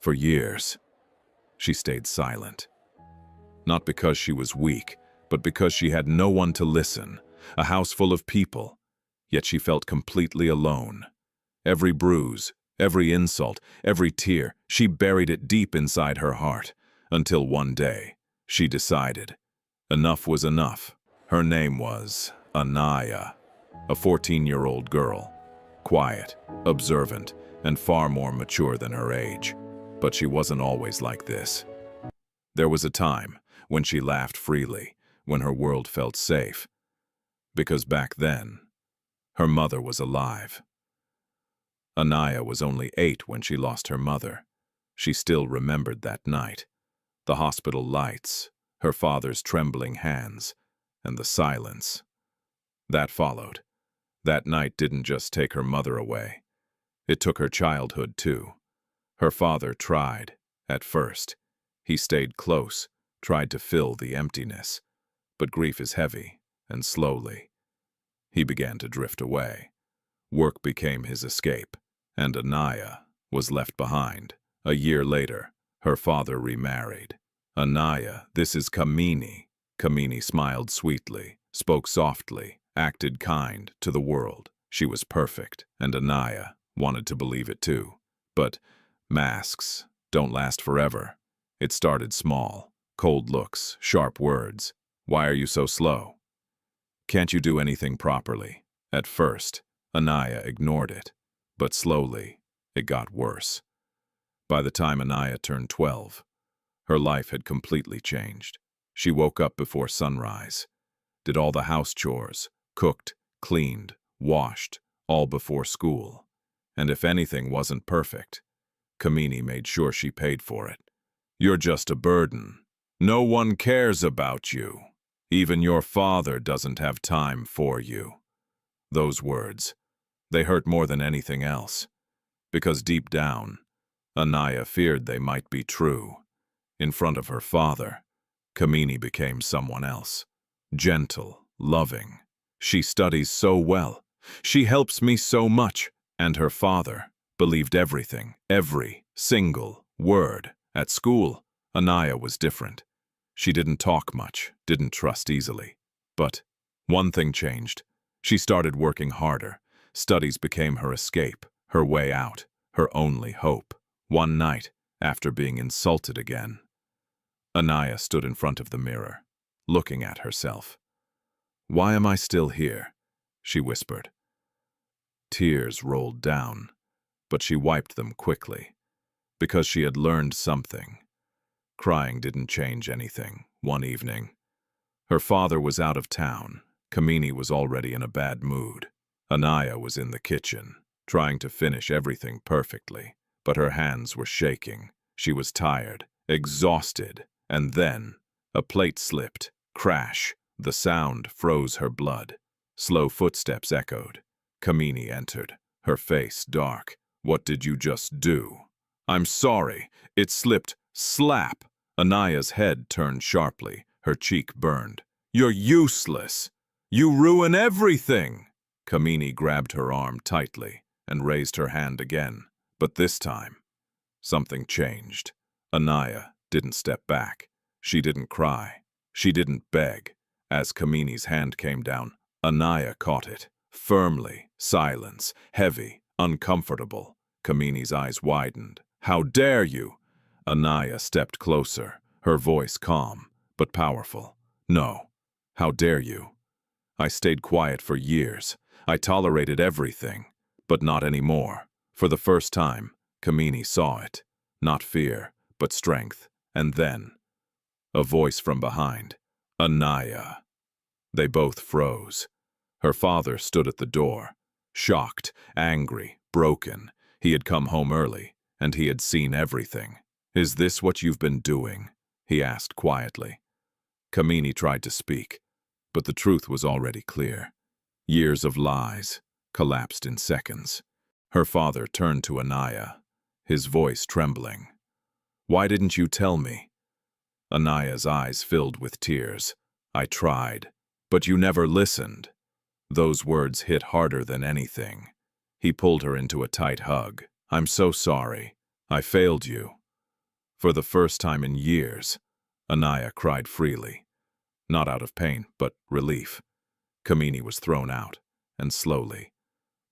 For years, she stayed silent. Not because she was weak, but because she had no one to listen, a house full of people. Yet she felt completely alone. Every bruise, every insult, every tear, she buried it deep inside her heart, until one day, she decided. Enough was enough. Her name was Anaaya, a 14-year-old girl. Quiet, observant, and far more mature than her age. But she wasn't always like this. There was a time when she laughed freely, when her world felt safe. Because back then, her mother was alive. Anaaya was only 8 when she lost her mother. She still remembered that night. The hospital lights, her father's trembling hands, and the silence. That followed. That night didn't just take her mother away. It took her childhood too. Her father tried, at first. He stayed close, tried to fill the emptiness. But grief is heavy, and slowly, he began to drift away. Work became his escape, and Anaaya was left behind. A year later, her father remarried. Anaaya, this is Kamini. Kamini smiled sweetly, spoke softly, acted kind to the world. She was perfect, and Anaaya wanted to believe it too. But masks don't last forever. It started small. Cold looks, sharp words. Why are you so slow? Can't you do anything properly? At first, Anaaya ignored it. But slowly, it got worse. By the time Anaaya turned 12, her life had completely changed. She woke up before sunrise, did all the house chores, cooked, cleaned, washed, all before school. And if anything wasn't perfect, Kamini made sure she paid for it. You're just a burden. No one cares about you. Even your father doesn't have time for you. Those words, they hurt more than anything else. Because deep down, Anaaya feared they might be true. In front of her father, Kamini became someone else. Gentle, loving. She studies so well. She helps me so much. And her father believed everything, every single word. At school, Anaaya was different. She didn't talk much, didn't trust easily. But one thing changed. She started working harder. Studies became her escape, her way out, her only hope. One night, after being insulted again, Anaaya stood in front of the mirror, looking at herself. "Why am I still here?" she whispered. Tears rolled down, but she wiped them quickly, because she had learned something. Crying didn't change anything. One evening, her father was out of town. Kamini was already in a bad mood. Anaaya was in the kitchen, trying to finish everything perfectly, but her hands were shaking. She was tired, exhausted, and then a plate slipped. Crash! The sound froze her blood. Slow footsteps echoed. Kamini entered, her face dark. "What did you just do?" "I'm sorry. It slipped." Slap! Anaaya's head turned sharply. Her cheek burned. "You're useless. You ruin everything." Kamini grabbed her arm tightly and raised her hand again. But this time, something changed. Anaaya didn't step back. She didn't cry. She didn't beg. As Kamini's hand came down, Anaaya caught it. Firmly, silence, heavy, uncomfortable. Kamini's eyes widened. "How dare you?" Anaaya stepped closer, her voice calm, but powerful. "No. How dare you? I stayed quiet for years. I tolerated everything, but not anymore." For the first time, Kamini saw it. Not fear, but strength. And then, a voice from behind. "Anaaya." They both froze. Her father stood at the door, shocked, angry, broken. He had come home early, and he had seen everything. "Is this what you've been doing?" he asked quietly. Kamini tried to speak, but the truth was already clear. Years of lies collapsed in seconds. Her father turned to Anaaya, his voice trembling. "Why didn't you tell me?" Anaaya's eyes filled with tears. "I tried, but you never listened." Those words hit harder than anything. He pulled her into a tight hug. "I'm so sorry. I failed you. For the first time in years, Anaaya cried freely. Not out of pain, but relief. Kamini was thrown out, and slowly,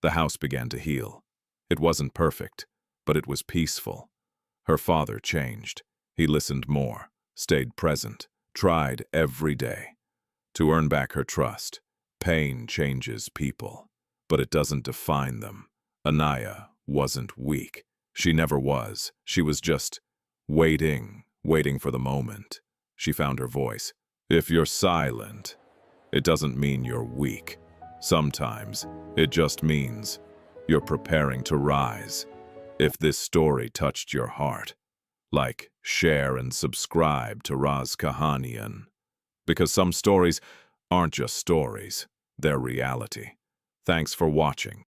the house began to heal. It wasn't perfect, but it was peaceful. Her father changed. He listened more, stayed present, tried every day. To earn back her trust, pain changes people, but it doesn't define them. Anaaya wasn't weak. She never was. She was just waiting for the moment. She found her voice. If you're silent, it doesn't mean you're weak. Sometimes it just means you're preparing to rise. If this story touched your heart, like, share, and subscribe to Raz Kahanian. Because some stories aren't just stories, they're reality. Thanks for watching.